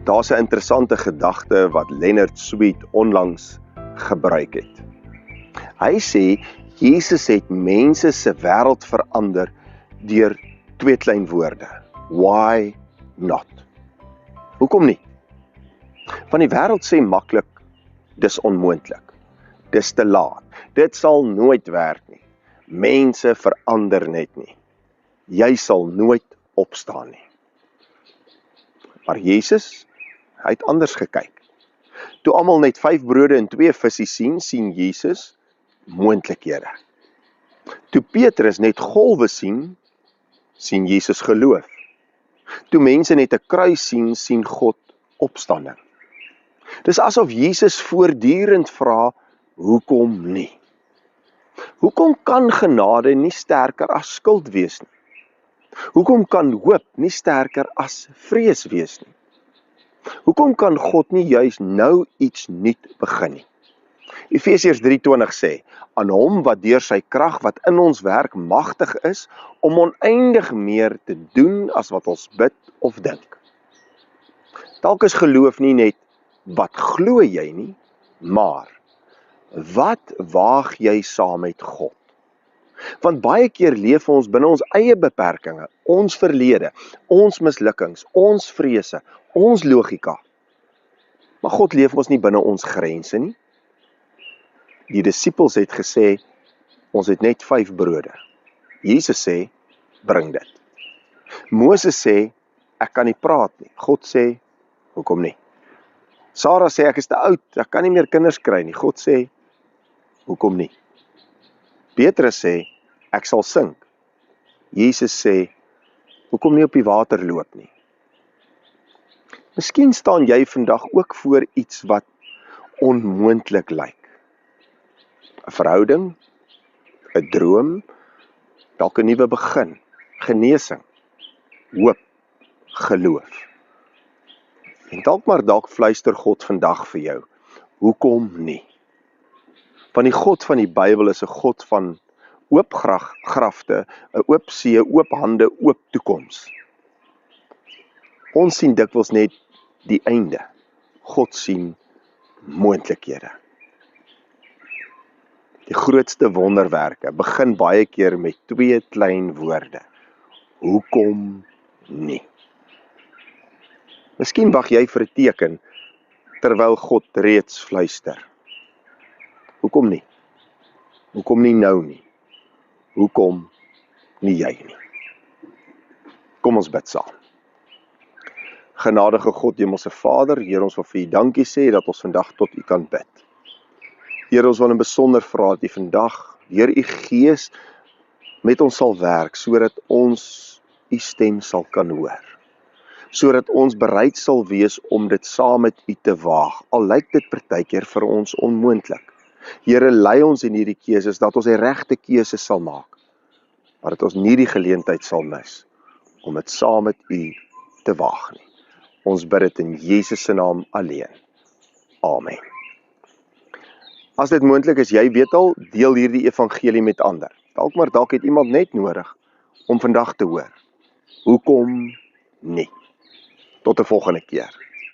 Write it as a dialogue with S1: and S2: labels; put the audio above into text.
S1: Daar's 'n interessante gedagte wat Leonard Sweet onlangs gebruik het. Hy sê, Jesus het mense se wêreld verander deur 2 klein woorde. Why not? Hoekom nie? Want die wêreld sê maklik, dis onmoontlik. Dis te laat. Dit sal nooit werk nie. Mense verander net nie. Jy sal nooit opstaan nie. Maar Jesus, hy het anders gekyk. Toe almal net 5 brode en 2 visse sien Jesus moontlikhede. Toe Petrus net golwe sien Jesus geloof. Toe mense net 'n kruis sien God opstanding. Dis asof Jesus voortdurend vra, hoekom nie? Hoekom kan genade nie sterker as skuld wees nie? Hoekom kan hoop nie sterker as vrees wees nie? Hoekom kan God nie juis nou iets nuut begin nie? Efesiërs 3:20 sê, aan hom wat deur sy krag wat in ons werk magtig is, om oneindig meer te doen as wat ons bid of dink. Dalk is geloof nie net, wat glo jy nie, maar, wat waag jy saam met God? Want baie keer leef ons binne ons eie beperkinge, ons verlede, ons mislukkings, ons vrese, ons logika. Maar God leef ons nie binne ons grense nie. Die disippels het gesê, ons het net 5 brode. Jesus sê, bring dit. Moses sê, ek kan nie praat nie. God sê, hoekom nie? Sarah sê, ek is te oud, ek kan nie meer kinders kry nie. God sê, hoekom nie? Petrus sê, ek sal sink. Jesus sê, hoekom nie op die water loop nie? Miskien staan jy vandag ook voor iets wat onmoontlik lyk. 'n verhouding, 'n droom, dalk 'n nuwe begin, genesing, hoop, geloof. En dalk fluister God vandag vir jou, hoekom nie? Want die God van die Bybel is 'n God van oop grafte, 'n oop see, oop hande, oop toekoms. Ons sien dikwels net die einde. God sien moontlikhede. Die grootste wonderwerke begin baie keer met 2 klein woorde. Hoekom nie? Miskien wag jy vir 'n teken, terwyl God reeds fluister. Hoekom nie? Hoekom nie nou nie? Hoekom nie jy nie? Kom ons bid saam. Genadige God, Hemelse Vader, Here, ons wil vir U dankie sê dat ons vandag tot U kan bid. Here, ons wil in besonder vra dat U vandag deur U Gees met ons sal werk, sodat ons U stem sal kan hoor. Sodat ons bereid sal wees om dit saam met U te waag, al lyk dit partykeer vir ons onmoontlik. Here, lei ons in hierdie keuses, dat ons die regte keuses sal maak, maar dat ons nie die geleentheid sal mis, om dit saam met U te waag nie. Ons bid dit in Jesus se naam alleen. Amen. As dit moontlik is, jy weet al, deel hierdie evangelie met ander. Dalk het iemand net nodig om vandag te hoor. Hoekom nie? Tot 'n volgende keer.